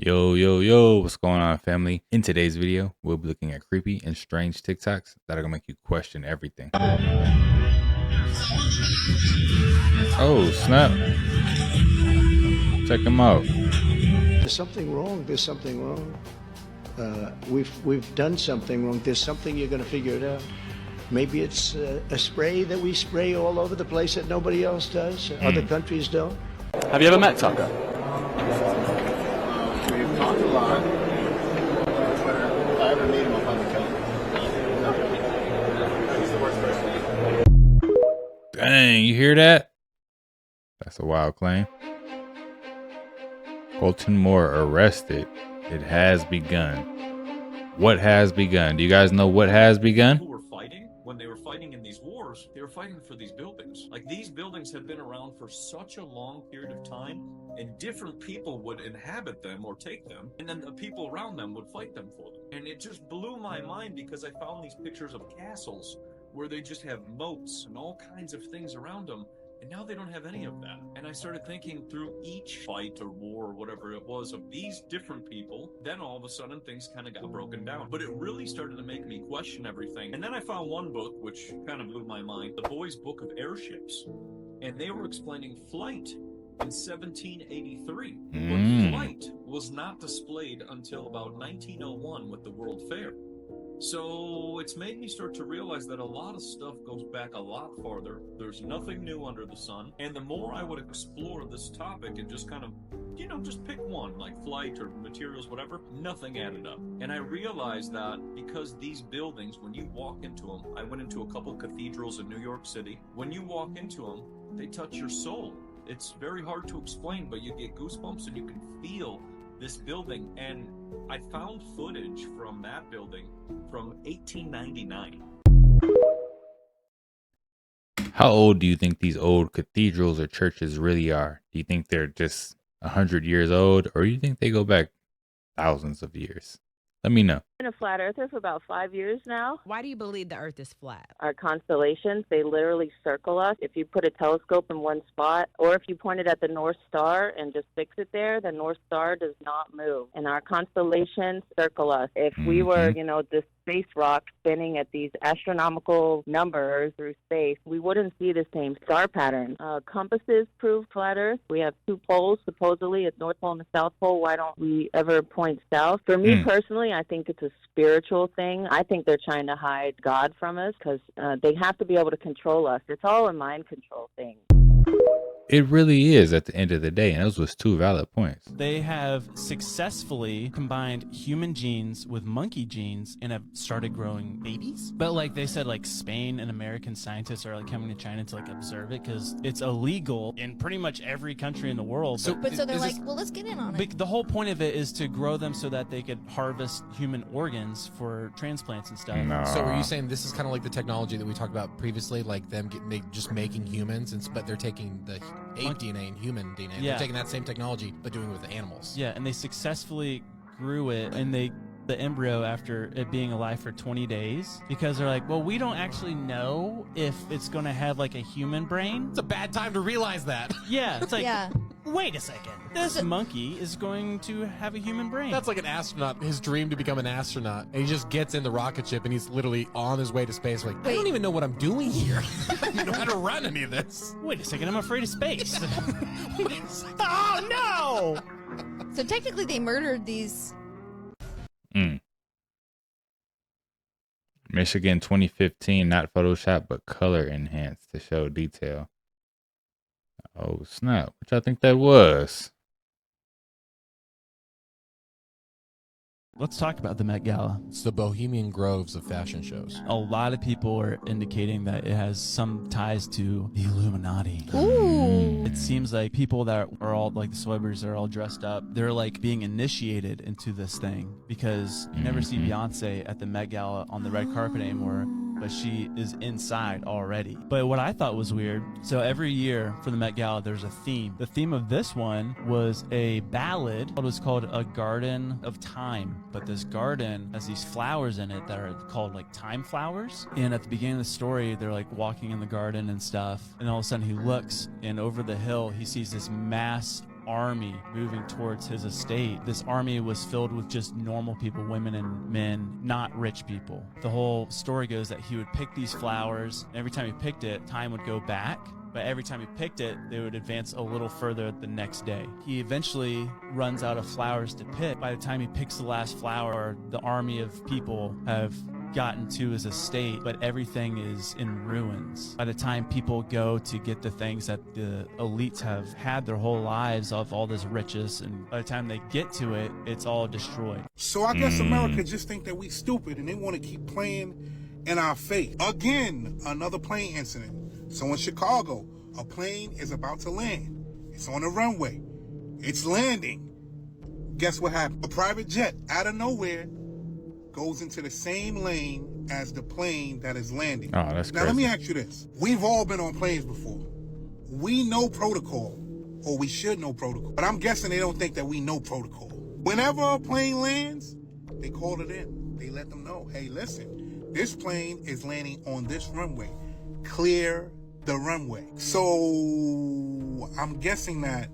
Yo, what's going on, family? In today's video, we'll be looking at creepy and strange TikToks that are gonna make you question everything. Oh, snap. Check them out. There's something wrong. There's something wrong. We've done something wrong. There's something, you're going to figure it out. Maybe it's a spray that we spray all over the place that nobody else does. Other countries don't. Have you ever met Tucker? We've talked a lot. If I ever meet him, I'll probably kill him. He's the worst person. Dang, you hear that? That's a wild claim. Colton Moore arrested. It has begun. What has begun? Do you guys know what has begun? Who were fighting when they were fighting in these wars? They were fighting for these buildings. Like, these buildings have been around for such a long period of time, and different people would inhabit them or take them, and then the people around them would fight them for them. And it just blew my mind because I found these pictures of castles where they just have moats and all kinds of things around them. And now they don't have any of that. And I started thinking through each fight or war or whatever it was of these different people, then all of a sudden things kind of got broken down. But it really started to make me question everything. And then I found one book which kind of blew my mind, The Boy's Book of Airships. And they were explaining flight in 1783. But flight was not displayed until about 1901 with the World Fair. So it's made me start to realize that a lot of stuff goes back a lot farther. There's nothing new under the sun. And the more I would explore this topic and just kind of, just pick one, like flight or materials, whatever, nothing added up. And I realized that because these buildings, when you walk into them, I went into a couple cathedrals in New York City. When you walk into them, they touch your soul. It's very hard to explain, but you get goosebumps and you can feel this building. And I found footage from that building from 1899. How old do you think these old cathedrals or churches really are? Do you think they're just 100 years old, or do you think they go back thousands of years? Let me know. Been a flat earther for about 5 years now. Why do you believe the earth is flat? Our constellations, they literally circle us. If you put a telescope in one spot, or if you point it at the North Star and just fix it there, the North Star does not move. And our constellations circle us. If we were, this space rock spinning at these astronomical numbers through space, we wouldn't see the same star pattern. Compasses prove flat earth. We have two poles, supposedly, at North Pole and the South Pole. Why don't we ever point south? For me personally, I think it's a spiritual thing. I think they're trying to hide God from us because they have to be able to control us. It's all a mind control thing. It really is at the end of the day, and those was two valid points. They have successfully combined human genes with monkey genes and have started growing babies. But like they said, like Spain and American scientists are like coming to China to like observe it because it's illegal in pretty much every country in the world. So they're like, well, let's get in on it. The whole point of it is to grow them so that they could harvest human organs for transplants and stuff. No. So are you saying this is kind of like the technology that we talked about previously, like them just making humans, but they're taking the ape DNA and human DNA. Yeah. They're taking that same technology, but doing it with animals. Yeah, and they successfully grew it, and the embryo after it being alive for 20 days because they're like, well, we don't actually know if it's going to have like a human brain. It's a bad time to realize that. Yeah, it's like, Yeah. wait a second. This monkey is going to have a human brain. That's like an astronaut, his dream to become an astronaut. And he just gets in the rocket ship and he's literally on his way to space. Like, I don't even know what I'm doing here. I don't even know how to run any of this. Wait a second, I'm afraid of space. Oh, no! So technically they murdered these. Michigan 2015, not Photoshop, but color enhanced to show detail. Oh, snap. Which I think that was. Let's talk about the Met Gala. It's the Bohemian Groves of fashion shows. A lot of people are indicating that it has some ties to the Illuminati. Ooh. It seems like people that are all like the celebrities that are all dressed up, they're like being initiated into this thing because you never see Beyonce at the Met Gala on the red carpet anymore, but she is inside already. But what I thought was weird, so every year for the Met Gala, there's a theme. The theme of this one was a ballad. It was called A Garden of Time. But this garden has these flowers in it that are called like time flowers. And at the beginning of the story, they're like walking in the garden and stuff. And all of a sudden he looks, and over the hill, he sees this mass army moving towards his estate. This army was filled with just normal people, women and men, not rich people. The whole story goes that he would pick these flowers, and every time he picked it, time would go back. But every time he picked it, they would advance a little further the next day. He eventually runs out of flowers to pick. By the time he picks the last flower, the army of people have gotten to his estate, but everything is in ruins. By the time people go to get the things that the elites have had their whole lives of all this riches, and by the time they get to it, it's all destroyed. So I guess America just think that we stupid and they want to keep playing in our face. Again, another plane incident. So in Chicago, a plane is about to land. It's on the runway. It's landing. Guess what happened? A private jet out of nowhere goes into the same lane as the plane that is landing. Oh, that's now, crazy. let me ask you this. We've all been on planes before. We know protocol, or we should know protocol. But I'm guessing they don't think that we know protocol. Whenever a plane lands, they call it in. They let them know, hey, listen, this plane is landing on this runway. Clear the runway. So I'm guessing that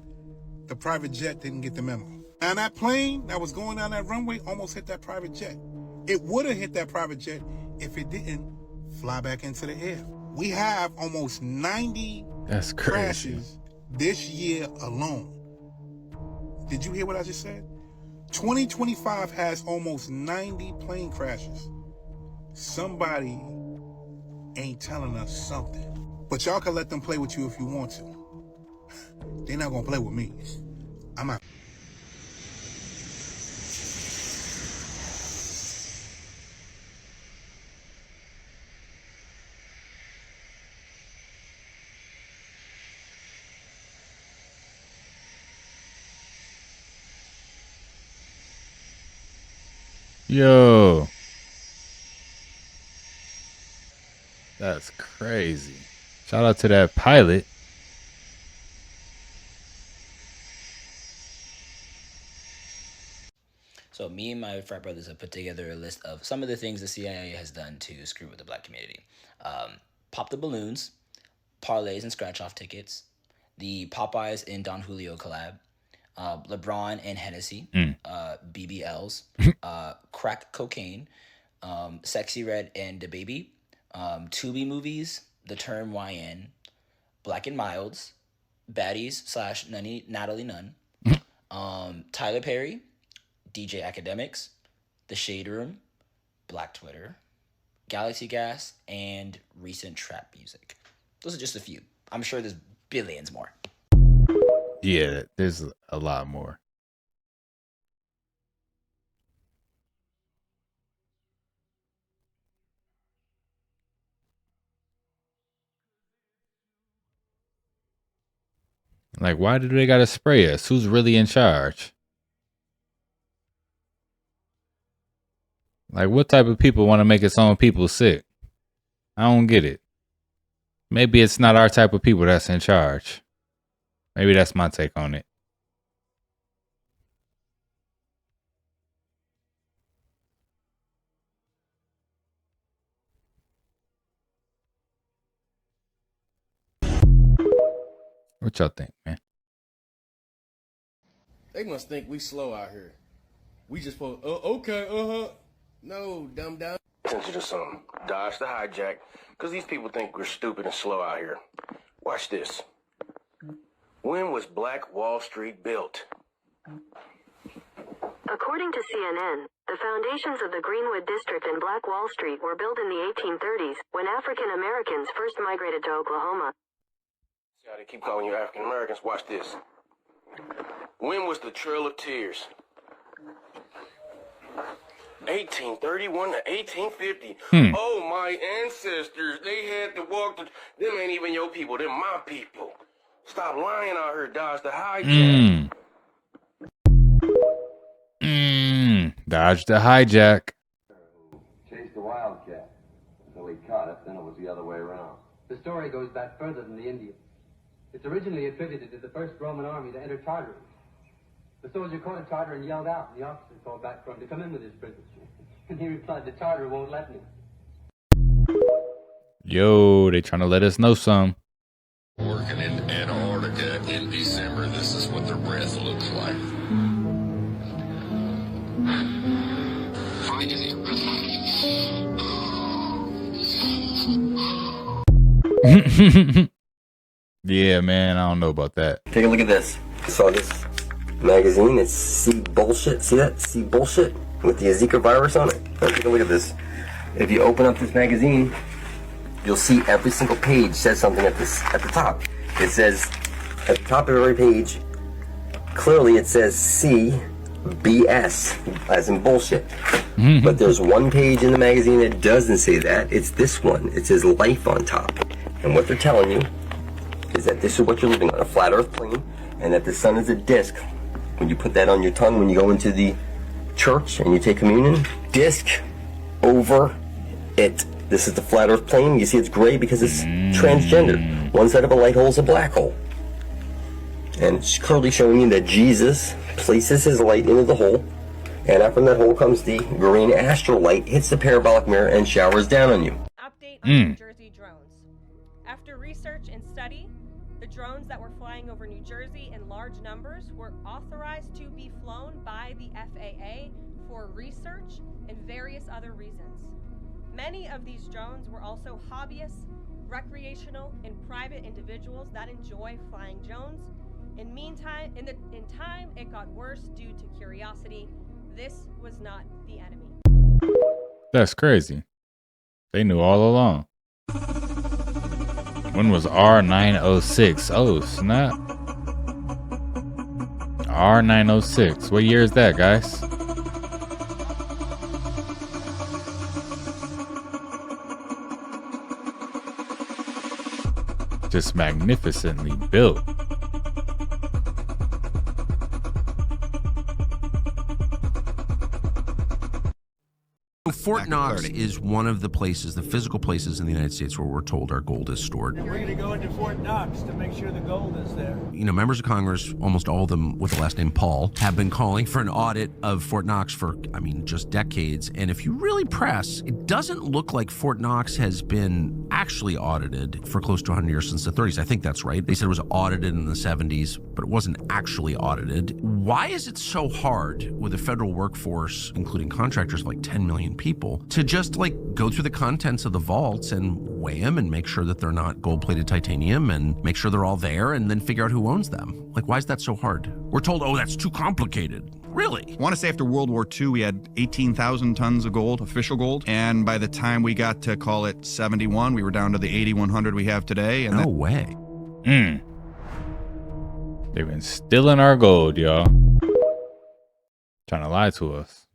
the private jet didn't get the memo. Now that plane that was going down that runway almost hit that private jet. It would have hit that private jet if it didn't fly back into the air. We have almost 90 That's crazy. crashes this year alone. Did you hear what I just said? 2025 has almost 90 plane crashes. Somebody ain't telling us something. But y'all can let them play with you if you want to. They're not gonna play with me. I'm not. Yo. That's crazy. Shout out to that pilot. So me and my frat brothers have put together a list of some of the things the CIA has done to screw with the black community. Pop the balloons, parlays and scratch-off tickets, the Popeyes and Don Julio collab, LeBron and Hennessy, BBLs, crack cocaine, Sexy Red and the Baby, Tubi movies, The Term YN, Black and Milds, Baddies / Natalie Nunn, Tyler Perry, DJ Academics, The Shade Room, Black Twitter, Galaxy Gas, and recent trap music. Those are just a few. I'm sure there's billions more. Yeah, there's a lot more. Like, why do they gotta spray us? Who's really in charge? Like, what type of people want to make its own people sick? I don't get it. Maybe it's not our type of people that's in charge. Maybe that's my take on it. What y'all think, man? They must think we slow out here. We just supposed, okay, No, dumb. Attention to something. Dodge the hijack, because these people think we're stupid and slow out here. Watch this. When was Black Wall Street built? According to CNN, the foundations of the Greenwood District and Black Wall Street were built in the 1830s, when African Americans first migrated to Oklahoma. See how they keep calling you African Americans? Watch this. When was the Trail of Tears? 1831 to 1850. Oh, my ancestors, they had to walk the... Them ain't even your people, them my people. Stop lying out here, Dodge the hijack. Dodge the hijack. Chased the wildcat until he caught it, then it was the other way around. The story goes back further than the Indians. It's originally attributed to the first Roman army to enter Tartary. The soldier caught a Tartar and yelled out, and the officer called back for him to come in with his prisoners. And he replied, the Tartar won't let me. Yo, they trying to let us know some. Working in Antarctica in December, this is what their breath looks like. Yeah, man, I don't know about that. Take a look at this. I saw this magazine. It's See Bullshit. See that? See Bullshit with the Zika virus on it. Now take a look at this. If you open up this magazine, you'll see every single page says something at the top. It says at the top of every page, clearly it says C BS, as in bullshit. But there's one page in the magazine that doesn't say that. It's this one. It says life on top. And what they're telling you is that this is what you're living on, a flat earth plane, and that the sun is a disc. When you put that on your tongue, when you go into the church and you take communion, disc over it. This is the flat earth plane. You see it's gray because it's transgender. One side of a light hole is a black hole. And it's clearly showing you that Jesus places his light into the hole, and out from that hole comes the green astral light, hits the parabolic mirror, and showers down on you. Update on New Jersey drones. After research and study, the drones that were flying over New Jersey in large numbers were authorized to be flown by the FAA for research and various other reasons. Many of these drones were also hobbyists, recreational, and private individuals that enjoy flying drones. In time, it got worse due to curiosity. This was not the enemy. That's crazy. They knew all along. When was R906? Oh, snap. R906. What year is that, guys? Just magnificently built. Fort Knox is one of the places, the physical places in the United States where we're told our gold is stored. We're going to go into Fort Knox to make sure the gold is there. You know, members of Congress, almost all of them with the last name Paul, have been calling for an audit of Fort Knox for, just decades. And if you really press, it doesn't look like Fort Knox has been actually audited for close to 100 years, since the 30s. I think that's right. They said it was audited in the 70s, but it wasn't actually audited. Why is it so hard with a federal workforce, including contractors of like 10 million people, to just go through the contents of the vaults and weigh them and make sure that they're not gold-plated titanium and make sure they're all there and then figure out who owns them? Why is that so hard? We're told, oh, that's too complicated. Really? I want to say after World War II, we had 18,000 tons of gold, official gold. And by the time we got to, call it 71, we were down to the 8,100 we have today. And no way. They've been stealing our gold, y'all. Trying to lie to us.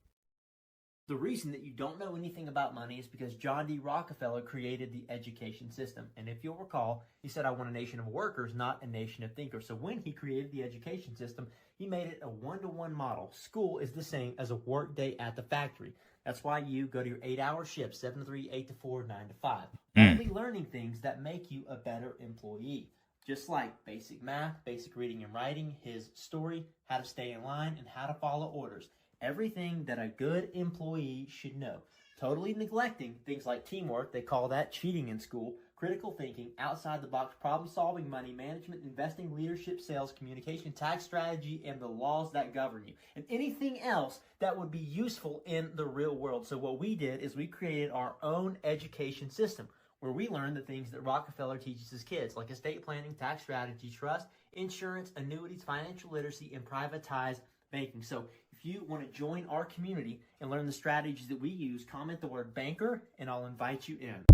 The reason that you don't know anything about money is because John D. Rockefeller created the education system. And if you'll recall, he said, I want a nation of workers, not a nation of thinkers. So when he created the education system, he made it a one-to-one model. School is the same as a work day at the factory. That's why you go to your 8-hour shift, 7 to 3, 8 to 4, 9 to 5. Only learning things that make you a better employee. Just like basic math, basic reading and writing, his story, how to stay in line, and how to follow orders. Everything that a good employee should know. Totally neglecting things like teamwork, they call that cheating in school, critical thinking, outside the box problem solving, money management, investing, leadership, sales, communication, tax strategy, and the laws that govern you. And anything else that would be useful in the real world. So what we did is we created our own education system where we learn the things that Rockefeller teaches his kids, like estate planning, tax strategy, trust, insurance, annuities, financial literacy, and privatized banking. So if you want to join our community and learn the strategies that we use, comment the word banker and I'll invite you in.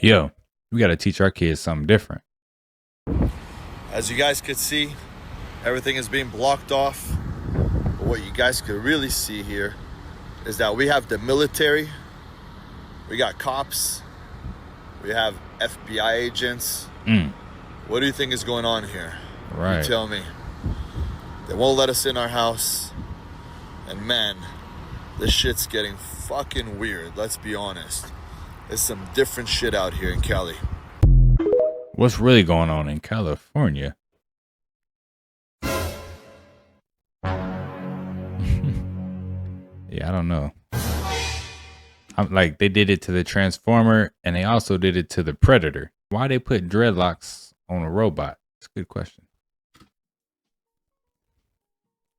Yo, we got to teach our kids something different. As you guys could see, everything is being blocked off. But what you guys could really see here is that we have the military, we got cops, we have FBI agents. What do you think is going on here? Right. You tell me. They won't let us in our house. And man, this shit's getting fucking weird. Let's be honest. There's some different shit out here in Cali. What's really going on in California? Yeah, I don't know. They did it to the Transformer and they also did it to the Predator. Why they put dreadlocks on a robot? It's a good question.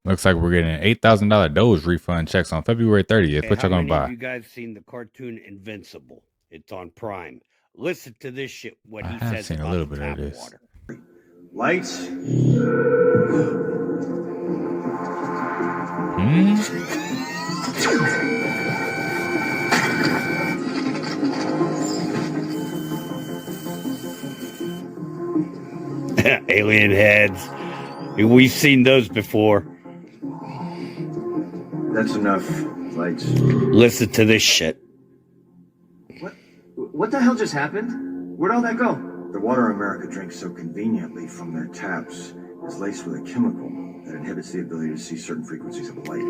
Looks like we're getting an $8,000 Doge refund checks on February 30th. Hey, What y'all how gonna many of buy? you guys seen the cartoon Invincible? It's on Prime. Listen to this shit, what I he have says seen a about little the bit of tap this. water. Lights. Alien heads. We've seen those before. That's enough. Lights. Listen to this shit. What the hell just happened? Where'd all that go? The water America drinks so conveniently from their taps is laced with a chemical that inhibits the ability to see certain frequencies of light.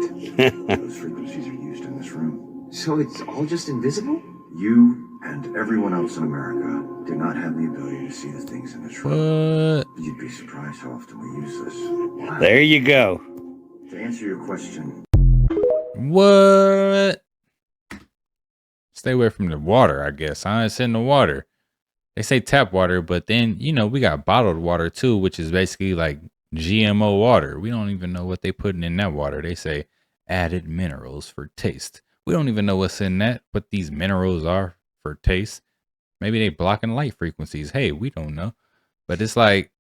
Those frequencies are used in this room. So it's all just invisible? You and everyone else in America do not have the ability to see the things in this room. What? You'd be surprised how often we use this. Wow. There you go. To answer your question. What? Stay away from the water, I guess. It's in the water. They say tap water, but then, we got bottled water too, which is basically like GMO water. We don't even know what they putting in that water. They say added minerals for taste. We don't even know what's in that, what these minerals are for taste. Maybe they blocking light frequencies. Hey, we don't know. But it's like,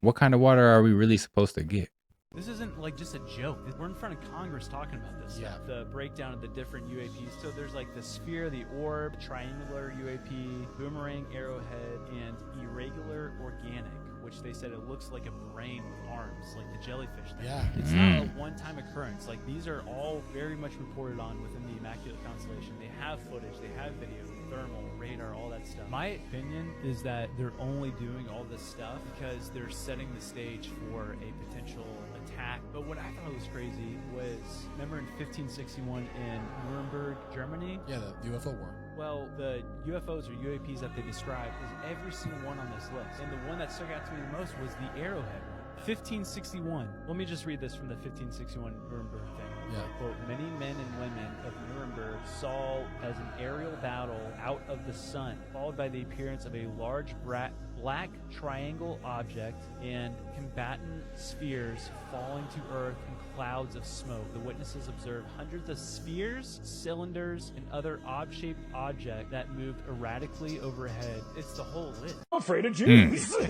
what kind of water are we really supposed to get? This isn't like just a joke. We're in front of Congress talking about this stuff. The breakdown of the different UAPs. So there's like the sphere, the orb, triangular UAP, boomerang arrowhead, and irregular organic, which they said it looks like a brain with arms, like the jellyfish thing. Yeah. It's not a one-time occurrence. Like these are all very much reported on within the Immaculate Constellation. They have footage, they have video, thermal, radar, all that stuff. My opinion is that they're only doing all this stuff because they're setting the stage for a potential attack. But what I thought was crazy was, remember in 1561 in Nuremberg, Germany? Yeah, the UFO war. Well, the UFOs or UAPs that they described is every single one on this list. And the one that stuck out to me the most was the arrowhead one. 1561. Let me just read this from the 1561 Nuremberg thing. Yeah. Quote, many men and women of Nuremberg saw as an aerial battle out of the sun, followed by the appearance of a large black triangle object and combatant spheres falling to earth in clouds of smoke. The witnesses observed hundreds of spheres, cylinders, and other odd-shaped objects that moved erratically overhead. It's the whole list. I'm afraid of Jews. I'm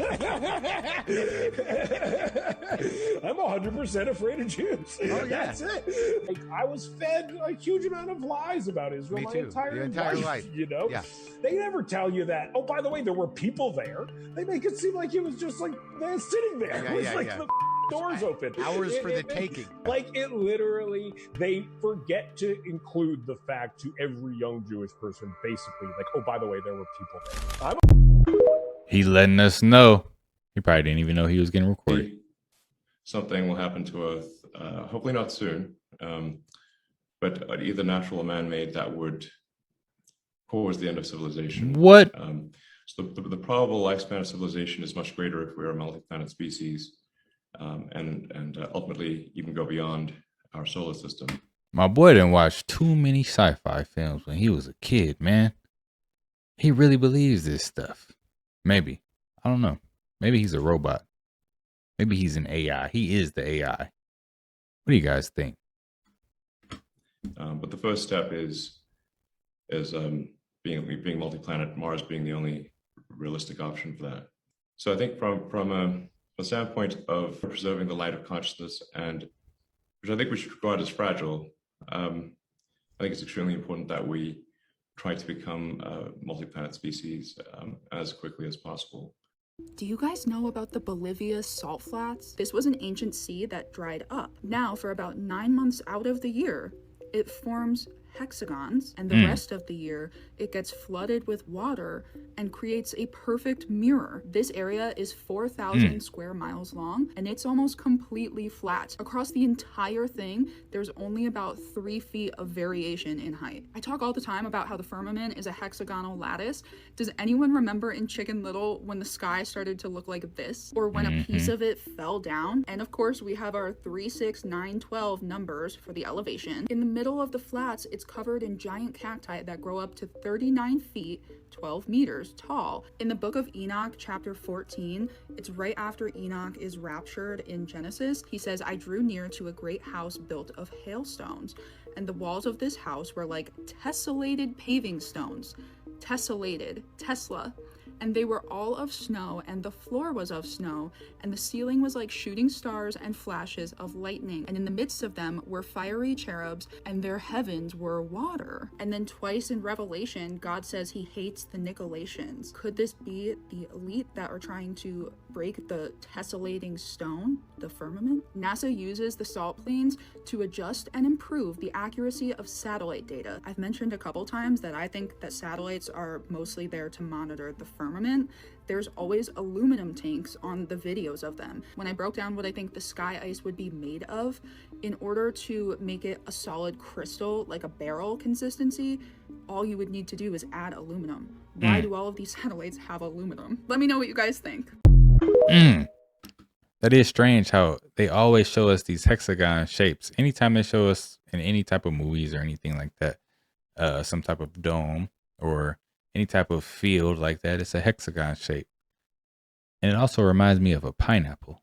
100% afraid of Jews. Oh, yeah. That's it. Like, I was fed a huge amount of lies about Israel my entire life. Yeah. They never tell you that. Oh, by the way, there were people there. They make it seem like it was just like they're sitting there. Yeah, it was yeah, like yeah. the doors open. Hours for the taking. Like it literally, they forget to include the fact to every young Jewish person, basically, like, oh, by the way, there were people there. He's letting us know. He probably didn't even know he was getting recorded. Something will happen to Earth, hopefully not soon, but either natural or man-made that would cause the end of civilization. What? So the probable lifespan of civilization is much greater if we're a multi-planet species, and ultimately even go beyond our solar system. My boy didn't watch too many sci-fi films when he was a kid, man. He really believes this stuff. Maybe. I don't know. Maybe he's a robot. Maybe he's an AI. He is the AI. What do you guys think? But the first step is being multi-planet, Mars being the only realistic option for that. So I think from a standpoint of preserving the light of consciousness, and which I think we should regard as fragile, I think it's extremely important that we try to become a multi-planet species as quickly as possible. Do you guys know about the Bolivia salt flats? This was an ancient sea that dried up. Now, for about 9 months out of the year, it forms hexagons, and the rest of the year it gets flooded with water and creates a perfect mirror. This area is 4,000 square miles long, and it's almost completely flat. Across the entire thing, there's only about 3 feet of variation in height. I talk all the time about how the firmament is a hexagonal lattice. Does anyone remember in Chicken Little when the sky started to look like this? Or when a piece of it fell down? And of course, we have our 3, 6, 9, 12 numbers for the elevation. In the middle of the flats, it's It's covered in giant cacti that grow up to 39 feet, 12 meters tall. In the book of Enoch, chapter 14, it's right after Enoch is raptured in Genesis. He says, I drew near to a great house built of hailstones, and the walls of this house were like tessellated paving stones. Tessellated, Tesla. And they were all of snow, and the floor was of snow, and the ceiling was like shooting stars and flashes of lightning. And in the midst of them were fiery cherubs, and their heavens were water. And then twice in Revelation, God says he hates the Nicolaitans. Could this be the elite that are trying to break the tessellating stone, the firmament? NASA uses the salt plains to adjust and improve the accuracy of satellite data. I've mentioned a couple times that I think that satellites are mostly there to monitor the firmament. There's always aluminum tanks on the videos of them. When I broke down what I think the sky ice would be made of, in order to make it a solid crystal, like a barrel consistency, all you would need to do is add aluminum. Why do all of these satellites have aluminum? Let me know what you guys think. That is strange how they always show us these hexagon shapes. Anytime they show us in any type of movies or anything like that, some type of dome or any type of field like that, it's a hexagon shape. And it also reminds me of a pineapple.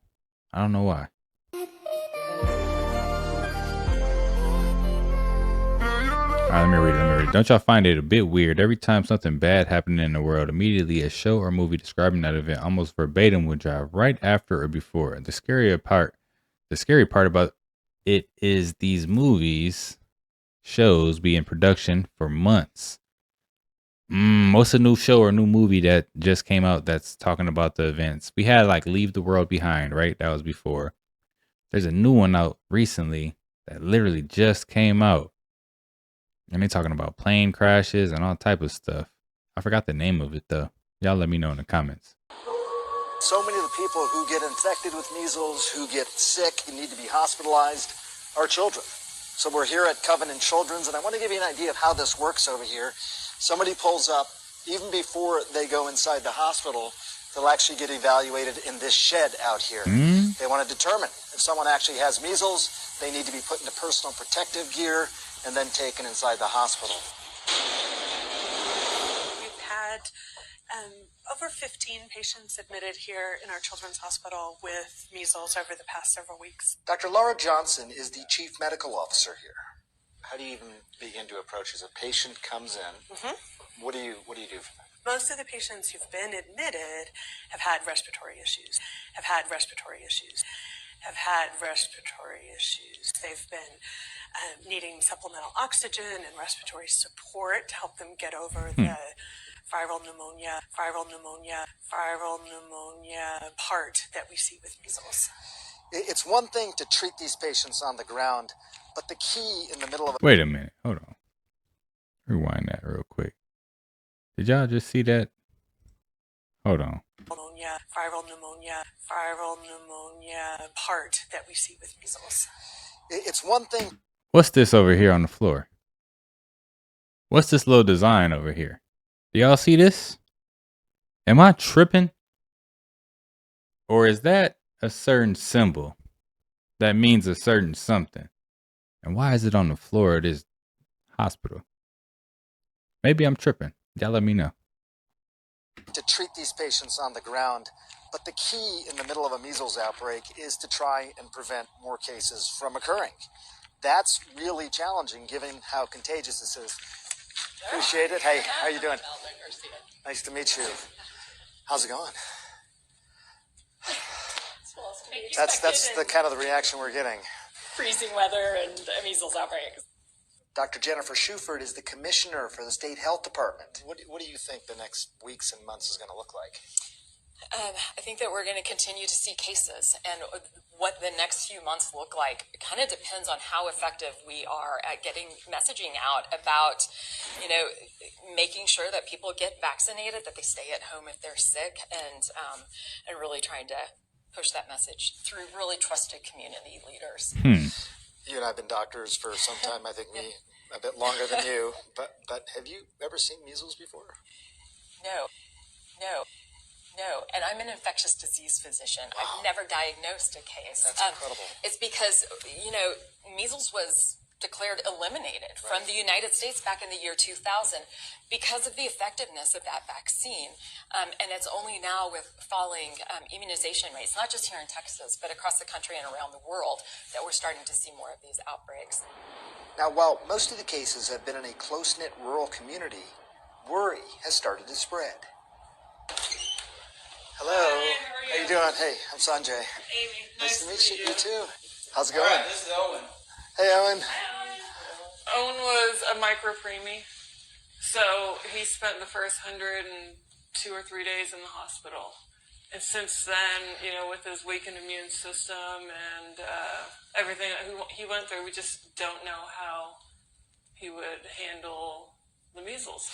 I don't know why. All right, let me read it. Don't y'all find it a bit weird? Every time something bad happened in the world, immediately a show or movie describing that event almost verbatim would drive right after or before. The scary part about it is these shows be in production for months. What's a new show or new movie that just came out that's talking about the events? We had like Leave the World Behind, right? That was before. There's a new one out recently that literally just came out. And they're talking about plane crashes and all type of stuff. I forgot the name of it though. Y'all let me know in the comments. So many of the people who get infected with measles, who get sick and need to be hospitalized, are children. So we're here at Covenant Children's, and I want to give you an idea of how this works over here. Somebody pulls up, even before they go inside the hospital, they'll actually get evaluated in this shed out here. They want to determine if someone actually has measles. They need to be put into personal protective gear and then taken inside the hospital. We've had over 15 patients admitted here in our children's hospital with measles over the past several weeks. Dr. Laura Johnson is the chief medical officer here. How do you even begin to approach as a patient comes in? What do you do for them? Most of the patients who've been admitted have had respiratory issues, They've been needing supplemental oxygen and respiratory support to help them get over the viral pneumonia part that we see with measles. It's one thing to treat these patients on the ground, but the key in the middle of Wait a minute. Hold on. Rewind that real quick. Did y'all just see that? Hold on. Viral pneumonia part that we see with measles. It's one thing. What's this over here on the floor? What's this little design over here? Do y'all see this? Am I tripping? Or is that a certain symbol that means a certain something? And why is it on the floor of this hospital? Maybe I'm tripping. Y'all let me know. To treat these patients on the ground, but the key in the middle of a measles outbreak is to try and prevent more cases from occurring. That's really challenging given how contagious this is. Appreciate it. Hey, how you doing? Nice to meet you. How's it going? That's the kind of the reaction we're getting. Freezing weather and a measles outbreak. Dr. Jennifer Schufert is the commissioner for the state health department. What do you think the next weeks and months is going to look like? I think that we're going to continue to see cases, and what the next few months look like kind of depends on how effective we are at getting messaging out about, making sure that people get vaccinated, that they stay at home if they're sick, and really trying to push that message through really trusted community leaders. You and I have been doctors for some time. I think me a bit longer than you. But have you ever seen measles before? No. And I'm an infectious disease physician. I've never diagnosed a case. That's incredible. It's because, measles was declared eliminated from the United States back in the year 2000 because of the effectiveness of that vaccine. And it's only now with falling immunization rates, not just here in Texas, but across the country and around the world, that we're starting to see more of these outbreaks. Now, while most of the cases have been in a close-knit rural community, worry has started to spread. Hello. How you doing? Hey, I'm Sanjay. Amy. Nice to meet you. You too. How's it going? All right, this is Owen. Hey, Owen. Owen was a micro preemie, so he spent the first 102 or 3 days in the hospital. And since then, you know, with his weakened immune system and everything he went through, we just don't know how he would handle the measles.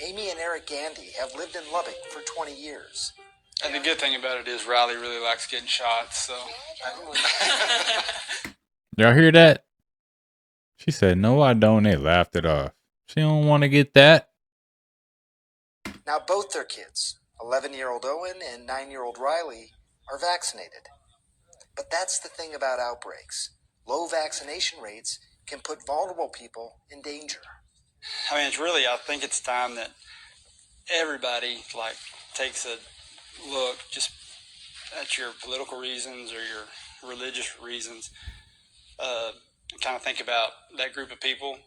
Amy and Eric Gandy have lived in Lubbock for 20 years. And the good thing about it is Riley really likes getting shots, so. Y'all hear that? She said, no, I don't. They laughed it off. She don't want to get that. Now both their kids, 11-year-old Owen and 9-year-old Riley, are vaccinated. But that's the thing about outbreaks. Low vaccination rates can put vulnerable people in danger. I mean, it's really, I think it's time that everybody, like, takes a look just at your political reasons or your religious reasons. Kind of think about that group of people,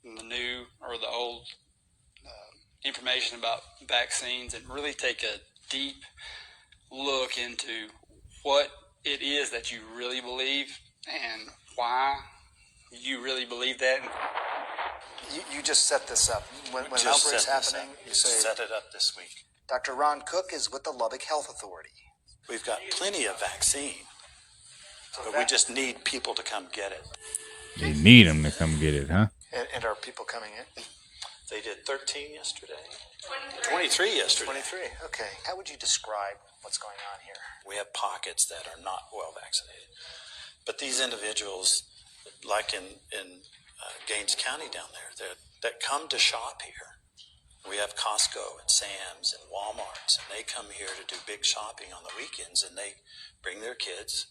and the new or the old information about vaccines, and really take a deep look into what it is that you really believe and why you really believe that. You just set this up. When an outbreak's happening, you say... Set it up this week. Dr. Ron Cook is with the Lubbock Health Authority. We've got plenty of vaccine, but we just need people to come get it. They need them to come get it, huh? And are people coming in? They did 13 yesterday. 23 yesterday. 23, okay. How would you describe what's going on here? We have pockets that are not well vaccinated. But these individuals, like in Gaines County down there, that come to shop here. We have Costco and Sam's and Walmarts, and they come here to do big shopping on the weekends, and they bring their kids,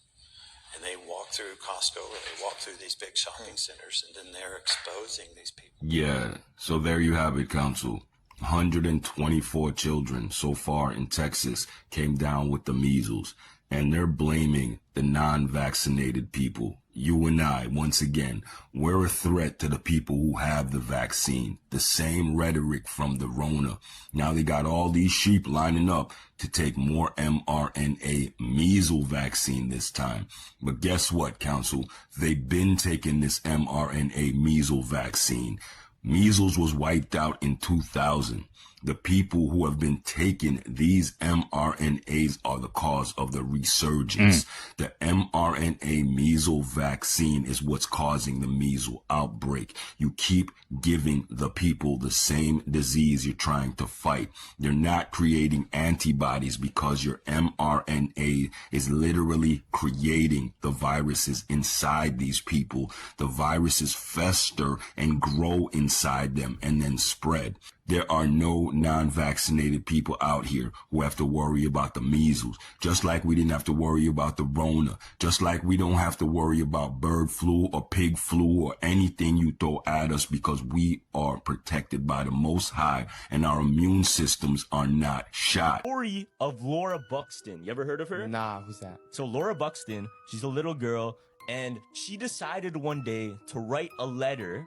and they walk through Costco or they walk through these big shopping centers, and then they're exposing these people. Yeah, so there you have it, Council. 124 children so far in Texas came down with the measles, and they're blaming the non-vaccinated people. You and I, once again, we're a threat to the people who have the vaccine. The same rhetoric from the Rona. Now they got all these sheep lining up to take more mRNA measles vaccine this time. But guess what, Council? They've been taking this mRNA measles vaccine. Measles was wiped out in 2000. The people who have been taking these mRNAs are the cause of the resurgence. The mRNA measles vaccine is what's causing the measles outbreak. You keep giving the people the same disease you're trying to fight. You're not creating antibodies because your mRNA is literally creating the viruses inside these people. The viruses fester and grow inside them and then spread. There are no non-vaccinated people out here who have to worry about the measles, just like we didn't have to worry about the Rona, just like we don't have to worry about bird flu or pig flu or anything you throw at us, because we are protected by the Most High and our immune systems are not shot. Story of Laura Buxton. You ever heard of her? Nah, who's that? So Laura Buxton, she's a little girl, and she decided one day to write a letter,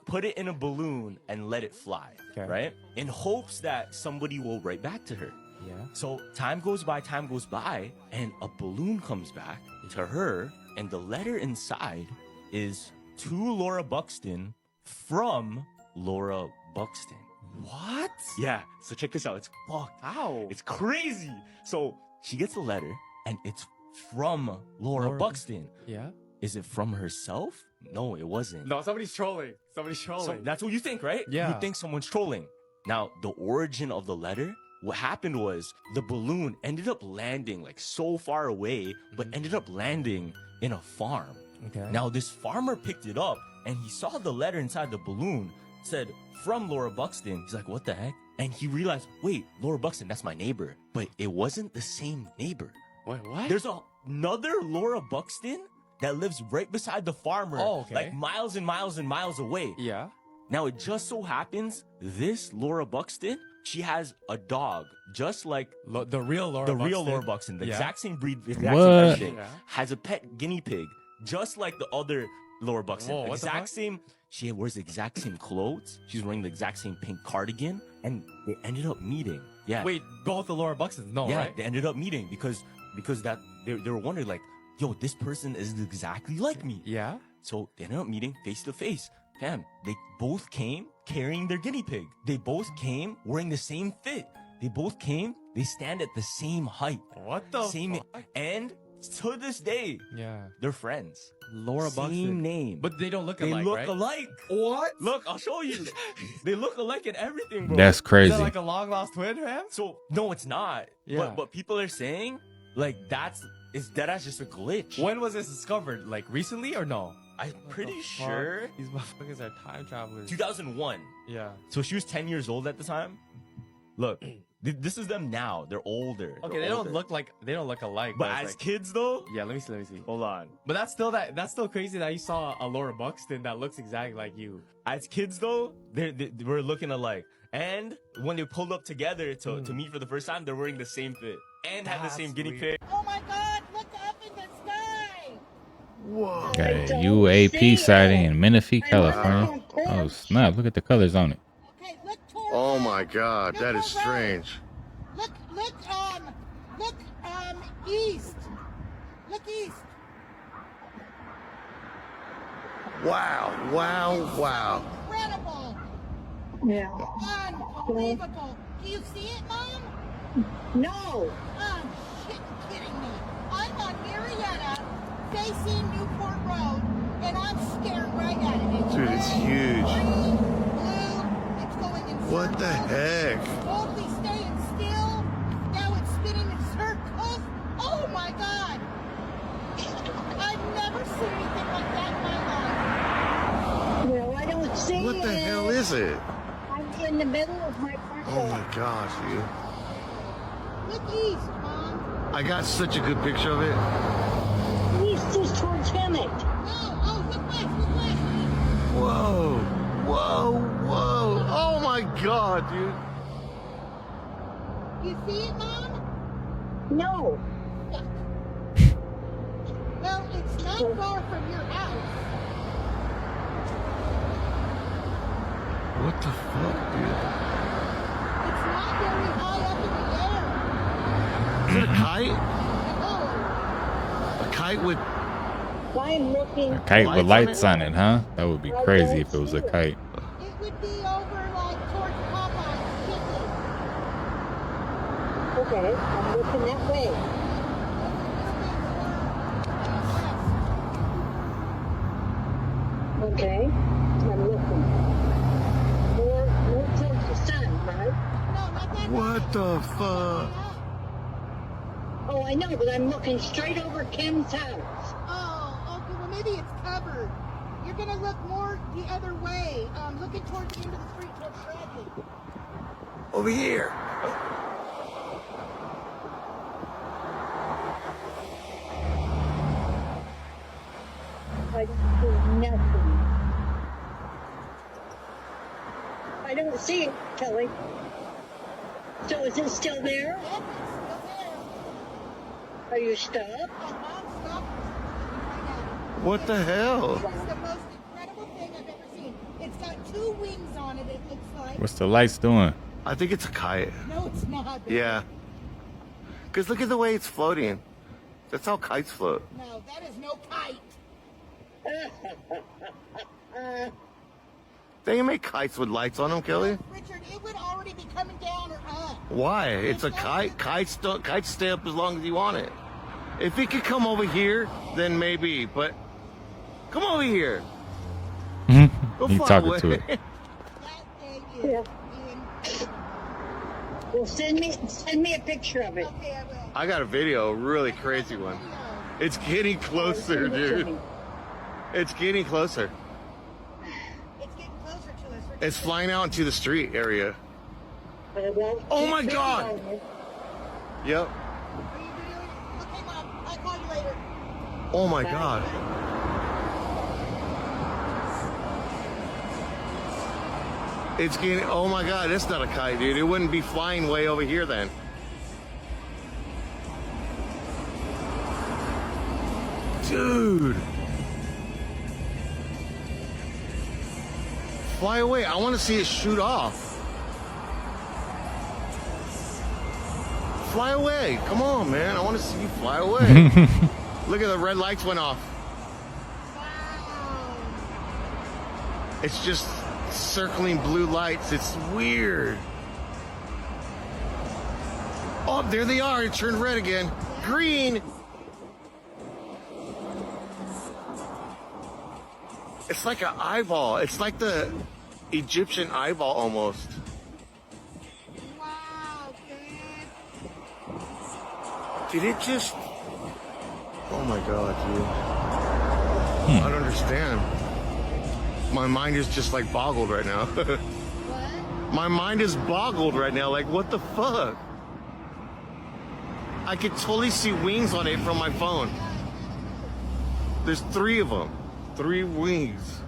put it in a balloon, and let it fly, right? In hopes that somebody will write back to her. Yeah. So time goes by, and a balloon comes back to her, and the letter inside is to Laura Buxton from Laura Buxton. What? Yeah, so check this out. It's fucked. How? It's crazy. So she gets the letter, and it's from Laura Buxton. Yeah. Is it from herself? No, it wasn't. No, somebody's trolling. Somebody's trolling. So that's what you think, right? Yeah. You think someone's trolling. Now, the origin of the letter, what happened was the balloon ended up landing like so far away, but ended up landing in a farm. Okay. Now, this farmer picked it up, and he saw the letter inside the balloon, said, from Laura Buxton. He's like, what the heck? And he realized, wait, Laura Buxton, that's my neighbor. But it wasn't the same neighbor. Wait, what? There's another Laura Buxton that lives right beside the farmer. Oh, okay. Like miles and miles and miles away. Yeah. Now, it just so happens this Laura Buxton, she has a dog, just like the real Laura Buxton, the Yeah. exact same breed, exact What? same everything. Yeah. Has a pet guinea pig, just like the other Laura Buxton. Whoa, what the exact fuck? same. She wears the exact same clothes. She's wearing the exact same pink cardigan, and they ended up meeting. Yeah. Wait, both the Laura Buxtons? No, yeah, right? they ended up meeting because that they were wondering like, yo, this person is exactly like me. Yeah. So they ended up meeting face to face. Fam, they both came carrying their guinea pig. They both came wearing the same fit. They both came. They stand at the same height. What the same fuck? And to this day, Yeah. they're friends. Laura Same Buxton. name. But they don't look They alike, look right? alike. What? Look, I'll show you. They look alike in everything, bro. That's crazy. Is that like a long lost twin, fam? So no, it's not. Yeah. But people are saying like that's just a glitch. When was this discovered? Like recently or no? I'm pretty sure These motherfuckers are time travelers. 2001. Yeah. So she was 10 years old at the time. Look, this is them now. They're older. Okay, they don't look alike. But it's as like- kids though, Yeah, let me see. hold on. But that's still crazy that you saw a Laura Buxton that looks exactly like you. As kids though, they were looking alike. And when they pulled up together to meet for the first time, they're wearing the same fit and had the That's same guinea weird. pig. Oh my God! Look up in the sky. Whoa. Got a UAP sighting in Menifee, California. Oh snap! Look at the colors on it. Okay, look towards. Oh my God, that is strange. Look, east. Look east. Wow. Incredible. Yeah. Unbelievable. Do you see it, Mom? No. Oh, shit, you're kidding me. I'm on Marietta, facing Newport Road, and I'm staring right at it. Dude, it's huge. Green, blue, it's going in What the circles. heck? Totally staying still. Now it's spinning in circles. Oh my God. I've never seen anything like that in my life. Well, I don't see What the hell is it? I'm in the middle of my front Oh my gosh, dude. Look east, Mom. I got such a good picture of it. East is towards Hemet. Oh, look west, Whoa. Oh my God, dude. You see it, Mom? No. Well, it's not far from your house. What the fuck, dude? It's not very high up in the air. Is it a kite? Oh, A kite with I'm looking. A kite with lights on it, huh? That would be crazy if it was a kite. it would be over like towards Popeye's chicken. Okay, I'm looking that way. Okay, I'm looking. More towards the sun, right? what the fuck? Oh, I know, but I'm looking straight over Kim's house. Oh, okay, well maybe it's covered. You're gonna look more the other way, looking towards the end of the street towards Bradley. Over here. I see nothing. I don't see it, Kelly. So is it still there? Yep, it's still there. Are you stopped? Mom stopped What the hell? It's the most incredible thing I've ever seen. It's got two wings on it, it looks like. What's the lights doing? I think it's a kite. No, it's not. Yeah. Because look at the way it's floating. That's how kites float. No, that is no kite. They make kites with lights on them, Kelly. Richard, it would already be coming down or up. Why? It's a kite. Kites stay up as long as you want it. If it could come over here, then maybe. But come over here. Go You far talking away. to it. Yeah. Well, send me a picture of it. Okay, I will. I got a video, a really crazy one. It's getting closer, dude. It's getting closer. It's getting closer to us. It's flying out into the street area. Well, Oh keep my going God. on it. Yep. Okay, Oh my God. It's getting, oh my God, that's not a kite, dude. It wouldn't be flying way over here then. Dude. Fly away. I want to see it shoot off. Fly away. Come on, man. I want to see you fly away. Look at the red lights went off. It's just circling blue lights. It's weird. Oh, there they are. It turned red again. Green. It's like an eyeball. It's like the Egyptian eyeball almost. Wow, Did it just... Oh my God, dude. I don't understand. My mind is just like boggled right now. My mind is boggled right now. Like, what the fuck? I could totally see wings on it from my phone. There's 3 of them. 3 wings.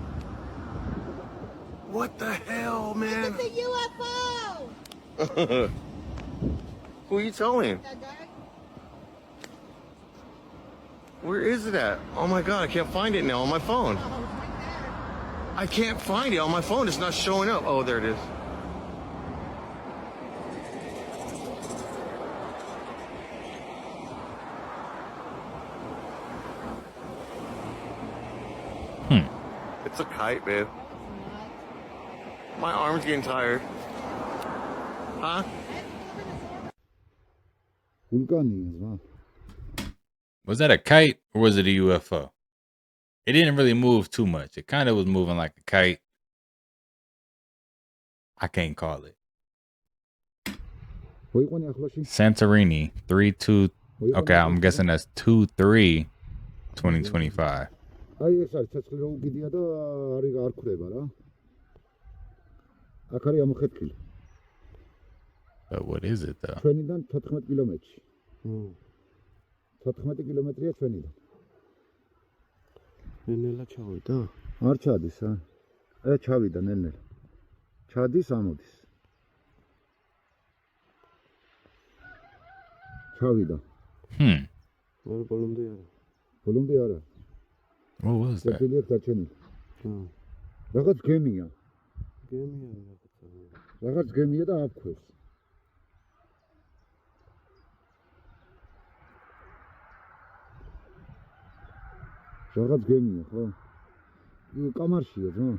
What the hell, man? It's a UFO! Who are you telling? That guy? Where is it at? Oh my God, I can't find it now on my phone. I can't find it on my phone. It's not showing up. Oh, there it is. It's a kite, babe. My arm's getting tired. Huh? Was that a kite or was it a UFO? It didn't really move too much. It kind of was moving like a kite. I can't call it. Santorini 3-2. Okay, I'm guessing that's 2-3 2025. But what is it though? ნელ-ნელა ჩავიდა. არ ჩადის, ჩავიდა ნელ-ნელა. ჩადის, ამოდის. ჩავიდა. What was that? რაღაც გემია. რაღაც გემია და აფქვევს. რაღაც გემია, ხო? კამარშია, ძმა.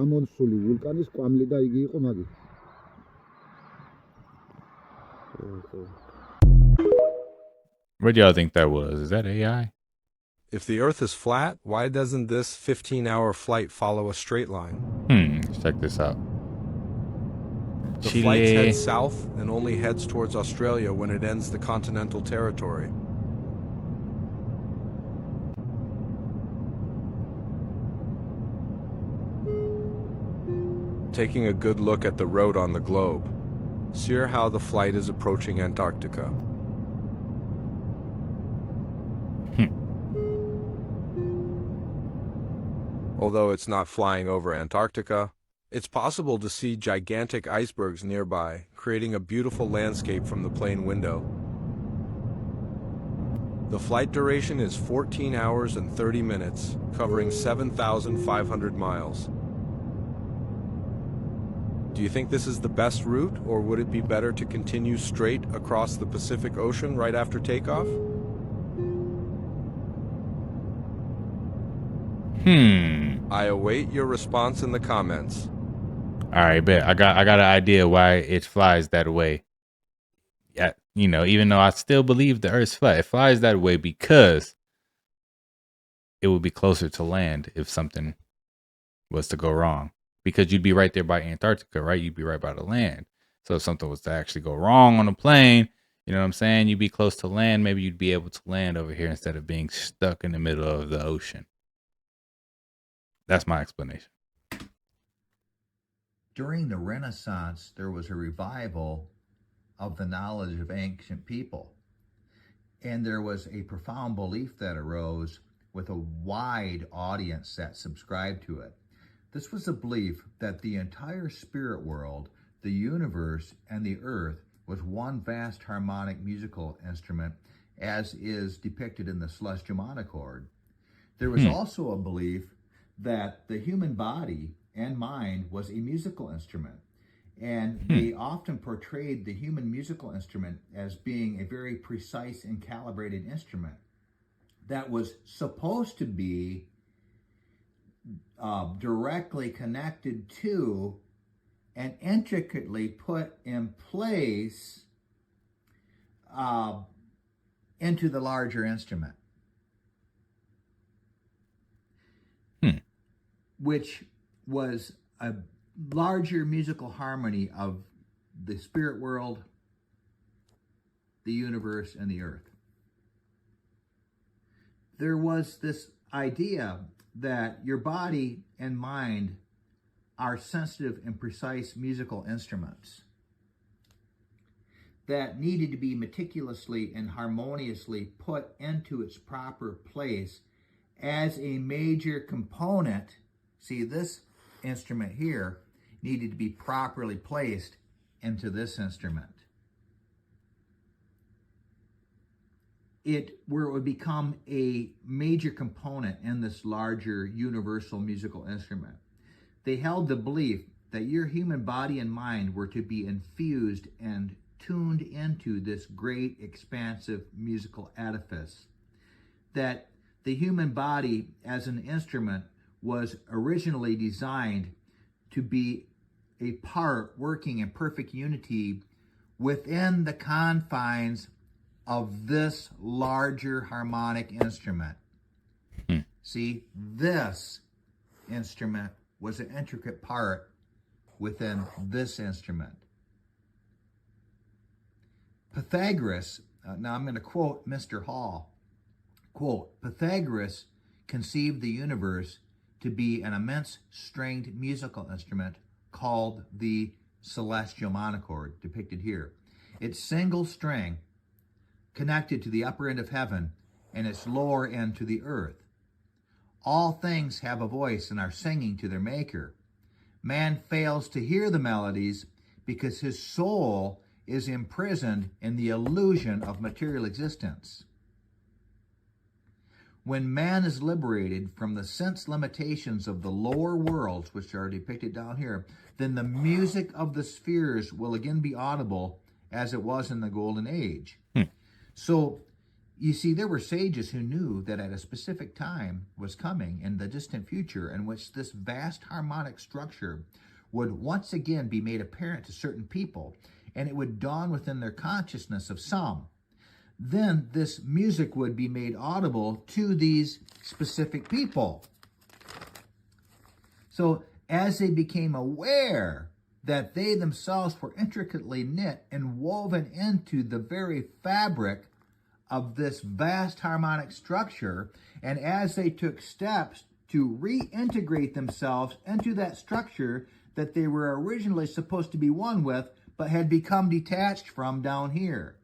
ამონსული ვულკანის კვამლი და იგი იყო მაგი. What do y'all think that was? Is that AI? If the Earth is flat, why doesn't this 15-hour flight follow a straight line? Let's check this out. The flight heads south and only heads towards Australia when it ends the continental territory. Taking a good look at the road on the globe, see how the flight is approaching Antarctica. Although it's not flying over Antarctica, it's possible to see gigantic icebergs nearby, creating a beautiful landscape from the plane window. The flight duration is 14 hours and 30 minutes, covering 7,500 miles. Do you think this is the best route, or would it be better to continue straight across the Pacific Ocean right after takeoff? I await your response in the comments. All right, bet. I got an idea why it flies that way. Yeah, you know, even though I still believe the Earth's flat, it flies that way because it would be closer to land if something was to go wrong. Because you'd be right there by Antarctica, right? You'd be right by the land. So if something was to actually go wrong on a plane, you know what I'm saying? You'd be close to land. Maybe you'd be able to land over here instead of being stuck in the middle of the ocean. That's my explanation. During the Renaissance, there was a revival of the knowledge of ancient people. And there was a profound belief that arose with a wide audience that subscribed to it. This was a belief that the entire spirit world, the universe, and the earth was one vast harmonic musical instrument, as is depicted in the celestial monochord. There was also a belief that the human body and mind was a musical instrument, and they often portrayed the human musical instrument as being a very precise and calibrated instrument that was supposed to be directly connected to and intricately put in place into the larger instrument, which was a larger musical harmony of the spirit world, the universe, and the earth. There was this idea that your body and mind are sensitive and precise musical instruments that needed to be meticulously and harmoniously put into its proper place as a major component. See, this instrument here needed to be properly placed into this instrument. Where it would become a major component in this larger universal musical instrument. They held the belief that your human body and mind were to be infused and tuned into this great expansive musical edifice. That the human body as an instrument was originally designed to be a part working in perfect unity within the confines of this larger harmonic instrument. See, this instrument was an intricate part within this instrument. Pythagoras, now I'm going to quote Mr. Hall, quote, Pythagoras conceived the universe to be an immense stringed musical instrument called the celestial monochord, depicted here. Its single string connected to the upper end of heaven and its lower end to the earth. All things have a voice and are singing to their maker. Man fails to hear the melodies because his soul is imprisoned in the illusion of material existence. When man is liberated from the sense limitations of the lower worlds, which are depicted down here, then the music of the spheres will again be audible as it was in the Golden Age. So, you see, there were sages who knew that at a specific time was coming in the distant future in which this vast harmonic structure would once again be made apparent to certain people, and it would dawn within their consciousness of some. Then this music would be made audible to these specific people. So as they became aware that they themselves were intricately knit and woven into the very fabric of this vast harmonic structure, and as they took steps to reintegrate themselves into that structure that they were originally supposed to be one with, but had become detached from down here.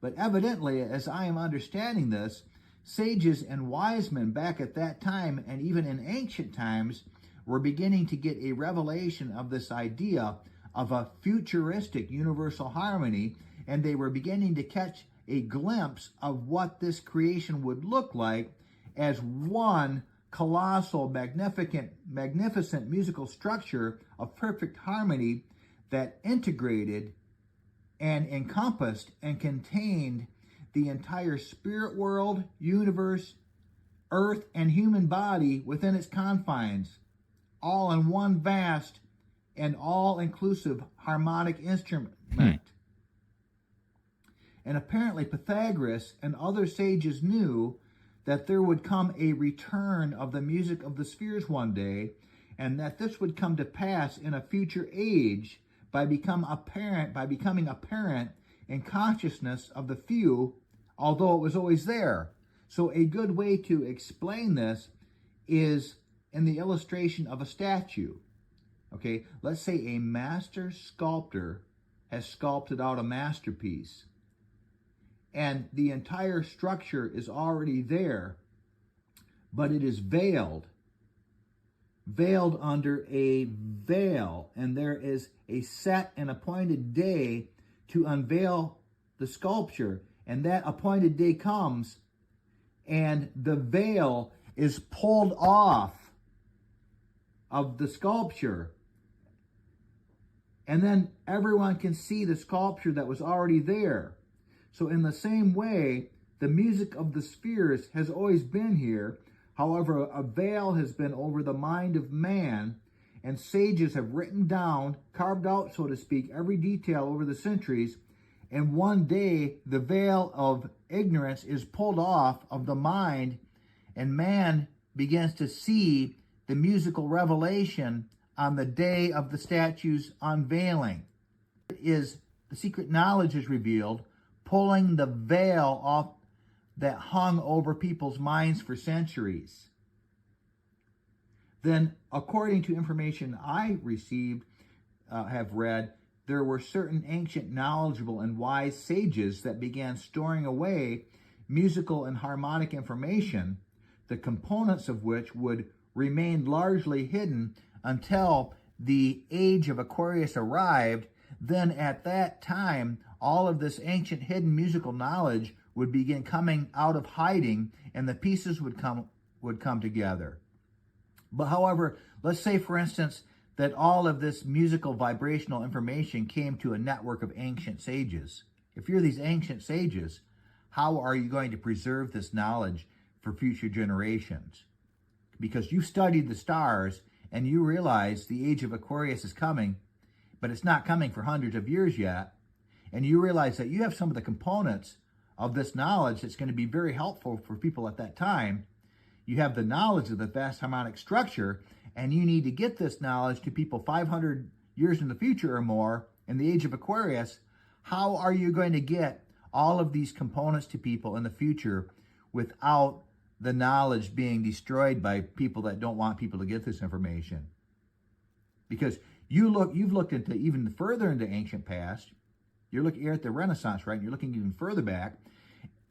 But evidently, as I am understanding this, sages and wise men back at that time, and even in ancient times, were beginning to get a revelation of this idea of a futuristic universal harmony, and they were beginning to catch a glimpse of what this creation would look like as one colossal, magnificent musical structure of perfect harmony that integrated and encompassed and contained the entire spirit world, universe, earth, and human body within its confines, all in one vast and all-inclusive harmonic instrument. And apparently Pythagoras and other sages knew that there would come a return of the music of the spheres one day, and that this would come to pass in a future age by becoming apparent in consciousness of the few, although it was always there. So a good way to explain this is in the illustration of a statue. Okay, let's say a master sculptor has sculpted out a masterpiece. and the entire structure is already there, but it is veiled under a veil, and there is a set and appointed day to unveil the sculpture, and that appointed day comes, and the veil is pulled off of the sculpture, and then everyone can see the sculpture that was already there. So in the same way, the music of the spheres has always been here. However, a veil has been over the mind of man, and sages have written down, carved out, so to speak, every detail over the centuries, and one day the veil of ignorance is pulled off of the mind, and man begins to see the musical revelation on the day of the statue's unveiling. The secret knowledge is revealed, pulling the veil off that hung over people's minds for centuries. Then, according to information I received, have read, there were certain ancient, knowledgeable, and wise sages that began storing away musical and harmonic information, the components of which would remain largely hidden until the age of Aquarius arrived. Then at that time, all of this ancient hidden musical knowledge would begin coming out of hiding, and the pieces would come together. But however, let's say, for instance, that all of this musical vibrational information came to a network of ancient sages. If you're these ancient sages, how are you going to preserve this knowledge for future generations? Because you studied the stars and you realize the age of Aquarius is coming, but it's not coming for hundreds of years yet. And you realize that you have some of the components of this knowledge that's going to be very helpful for people at that time. You have the knowledge of the vast harmonic structure, and you need to get this knowledge to people 500 years in the future or more in the age of Aquarius. How are you going to get all of these components to people in the future without the knowledge being destroyed by people that don't want people to get this information? Because you've looked into even further into ancient past. You're at the Renaissance, right? You're looking even further back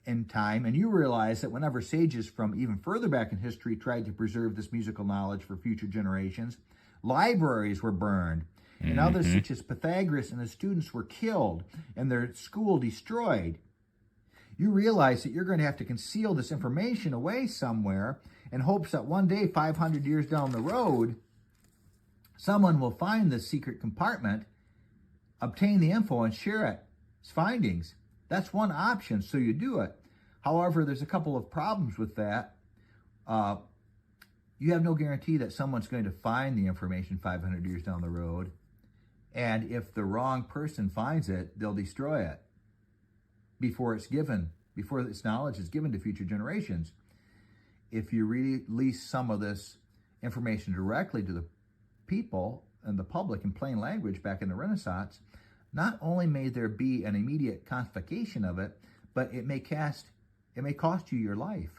in time, and you realize that whenever sages from even further back in history tried to preserve this musical knowledge for future generations, libraries were burned, and others such as Pythagoras and his students were killed, and their school destroyed. You realize that you're going to have to conceal this information away somewhere in hopes that one day, 500 years down the road, someone will find this secret compartment, obtain the info, and share its findings. That's one option, so you do it. However, there's a couple of problems with that. You have no guarantee that someone's going to find the information 500 years down the road. And if the wrong person finds it, they'll destroy it before its knowledge is given to future generations. If you release some of this information directly to the people and the public in plain language back in the Renaissance, not only may there be an immediate confiscation of it, but it may cost you your life.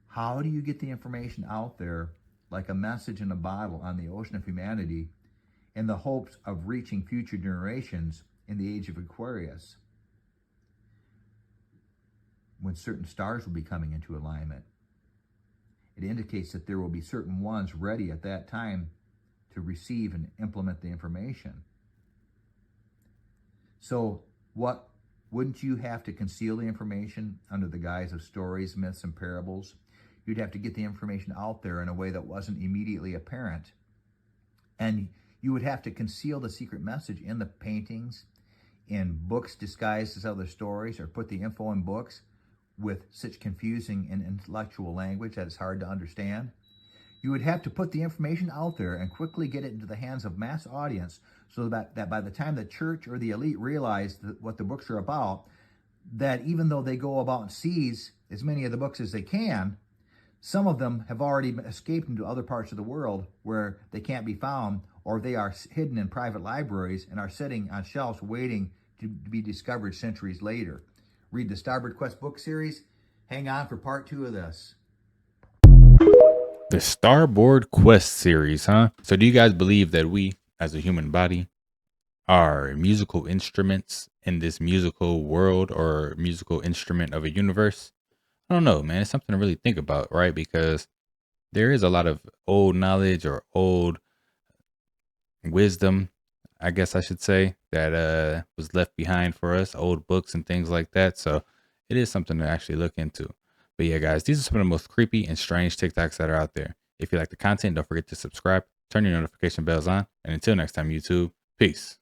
How do you get the information out there like a message in a bottle on the ocean of humanity in the hopes of reaching future generations in the age of Aquarius, when certain stars will be coming into alignment? It indicates that there will be certain ones ready at that time to receive and implement the information. So wouldn't you have to conceal the information under the guise of stories, myths, and parables? You'd have to get the information out there in a way that wasn't immediately apparent. And you would have to conceal the secret message in the paintings, in books disguised as other stories, or put the info in books with such confusing and intellectual language that it's hard to understand. You would have to put the information out there and quickly get it into the hands of mass audience so that by the time the church or the elite realize what the books are about, that even though they go about and seize as many of the books as they can, some of them have already escaped into other parts of the world where they can't be found, or they are hidden in private libraries and are sitting on shelves waiting to be discovered centuries later. Read the Starboard Quest book series. Hang on for part 2 of this. The Starboard Quest series, huh? So do you guys believe that we, as a human body, are musical instruments in this musical world or musical instrument of a universe? I don't know, man. It's something to really think about, right? Because there is a lot of old knowledge or old wisdom, I guess I should say, that was left behind for us, old books and things like that. So it is something to actually look into. But yeah, guys, these are some of the most creepy and strange TikToks that are out there. If you like the content, don't forget to subscribe, turn your notification bells on, and until next time, YouTube, peace.